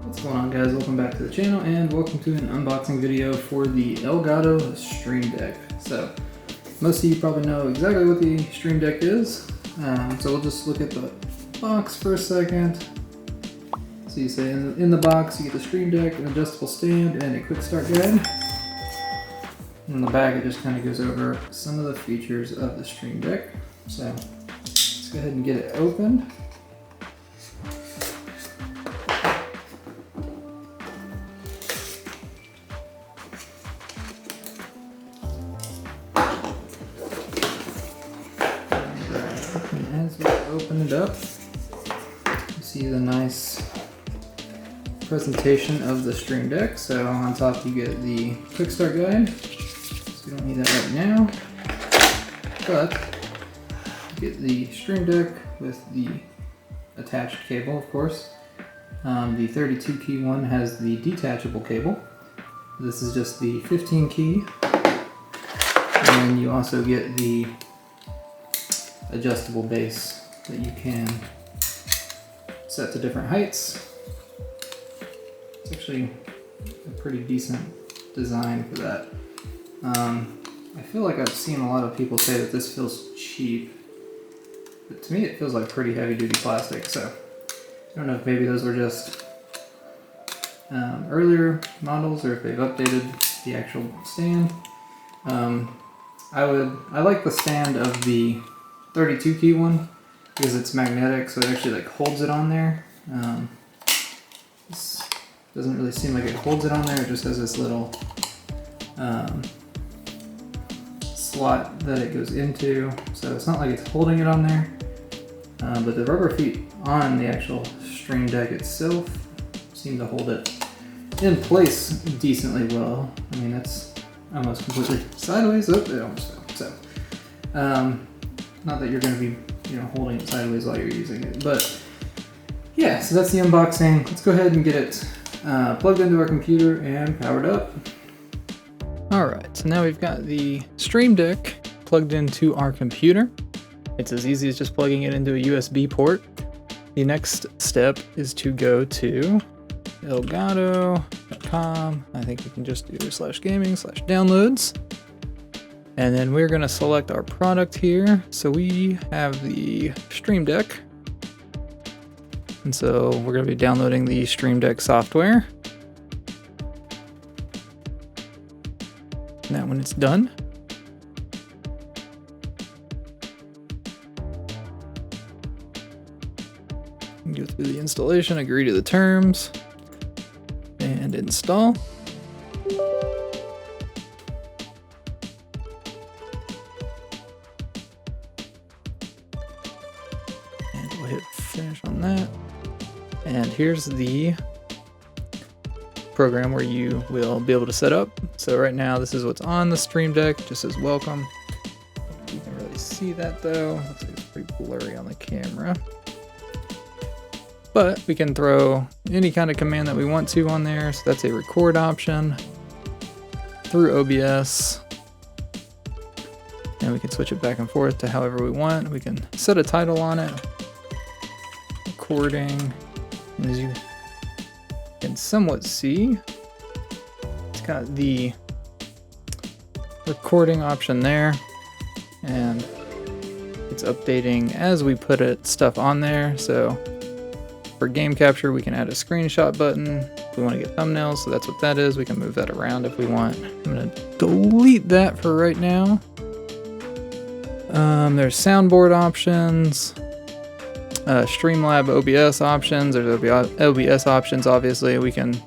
What's going on, guys? Welcome back to the channel and welcome to an unboxing video for the Elgato Streamdeck. So most of you probably know exactly what the Streamdeck is, so we'll just look at the box for a second. So you say in the box you get the Streamdeck, an adjustable stand, and a quick start guide. In the back it just kind of goes over some of the features of the Streamdeck. So let's go ahead and get it opened. As we open it up, you see the nice presentation of the Streamdeck. So on top you get the quick start guide, so we don't need that right now, but you get the Streamdeck with the attached cable, of course. The 32 key one has the detachable cable. This is just the 15 key, and you also get the adjustable base that you can set to different heights. It's actually a pretty decent design for that. I feel like I've seen a lot of people say that this feels cheap, but to me it feels like pretty heavy duty plastic, so I don't know if maybe those were just earlier models or if they've updated the actual stand. I like the stand of the 32 key one because it's magnetic, so it actually like holds it on there. This doesn't really seem like it holds it on there, it just has this little slot that it goes into, so it's not like it's holding it on there. But the rubber feet on the actual Streamdeck itself seem to hold it in place decently well. I mean, that's almost completely sideways. Oh, it almost fell. So, not that you're going to be, holding it sideways while you're using it, but yeah. So that's the unboxing. Let's go ahead and get it plugged into our computer and powered up. All right. So now we've got the Streamdeck plugged into our computer. It's as easy as just plugging it into a USB port. The next step is to go to elgato.com. I think you can just do /gaming/downloads. And then we're going to select our product here. So we have the Streamdeck. And so we're going to be downloading the Streamdeck software. Now when it's done, go through the installation, agree to the terms, and install. And we'll hit finish on that. And here's the program where you will be able to set up. So right now this is what's on the Streamdeck, just says welcome. You can really see that though. Looks like it's pretty blurry on the camera. But we can throw any kind of command that we want to on there. So that's a record option through OBS. And we can switch it back and forth to however we want. We can set a title on it. Recording. And as you can somewhat see, it's got the recording option there. And it's updating as we put stuff on there. So for game capture, we can add a screenshot button if we want to get thumbnails, so that's what that is. We can move that around if we want. I'm going to delete that for right now. There's soundboard options, Streamlab OBS options. There's OBS options, obviously. We can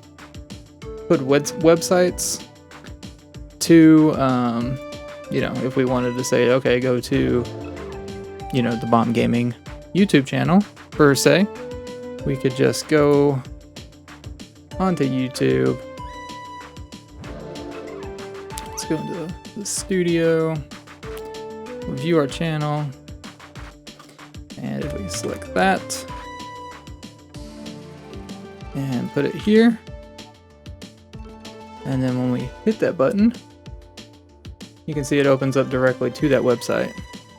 put websites to, if we wanted to say, okay, go to, the Bomb Gaming YouTube channel, per se. We could just go onto YouTube. Let's go into the studio, view our channel, and if we select that and put it here, and then when we hit that button, you can see it opens up directly to that website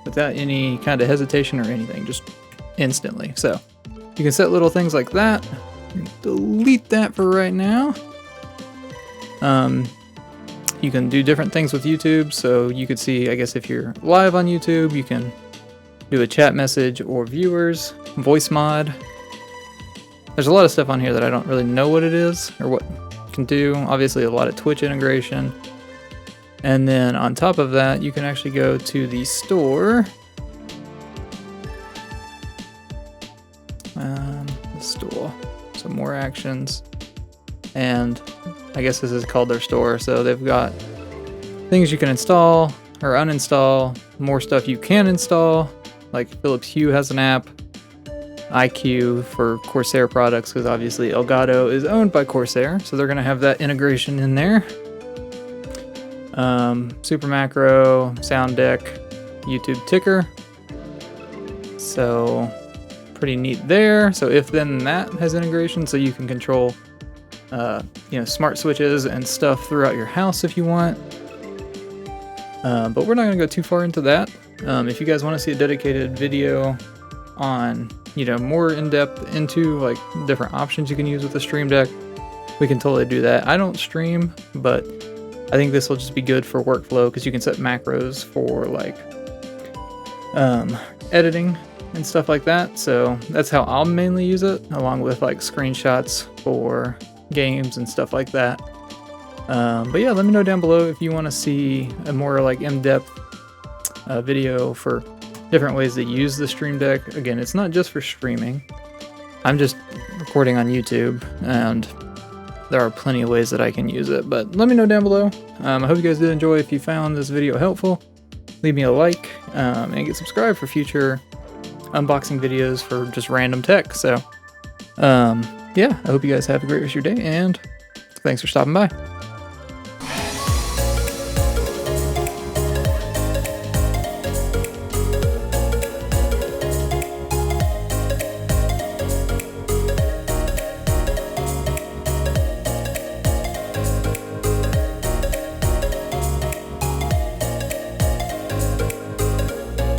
without any kind of hesitation or anything, just instantly. So you can set little things like that. delete that for right now. You can do different things with YouTube, so you could see, I guess if you're live on YouTube, you can do a chat message or viewers, voice mod. There's a lot of stuff on here that I don't really know what it is or what it can do. Obviously a lot of Twitch integration. And then on top of that, you can actually go to the store. So more actions. And I guess this is called their store. So they've got things you can install or uninstall, more stuff you can install. Like Philips Hue has an app, IQ for Corsair products, because obviously Elgato is owned by Corsair, so they're gonna have that integration in there. Super Macro, Sound Deck, YouTube Ticker. So pretty neat there. So if then that has integration, so you can control smart switches and stuff throughout your house if you want. But we're not gonna go too far into that. If you guys want to see a dedicated video on, more in depth into like different options you can use with the Stream Deck, we can totally do that. I don't stream, but I think this will just be good for workflow because you can set macros for like editing and stuff like that. So that's how I'll mainly use it, along with like screenshots for games and stuff like that. But yeah, let me know down below if you want to see a more like in-depth video for different ways to use the Stream Deck. Again, it's not just for streaming. I'm just recording on YouTube, and there are plenty of ways that I can use it, but let me know down below. I hope you guys did enjoy. If you found this video helpful, leave me a like, and get subscribed for future unboxing videos for just random tech. So yeah, I hope you guys have a great rest of your day, and thanks for stopping by.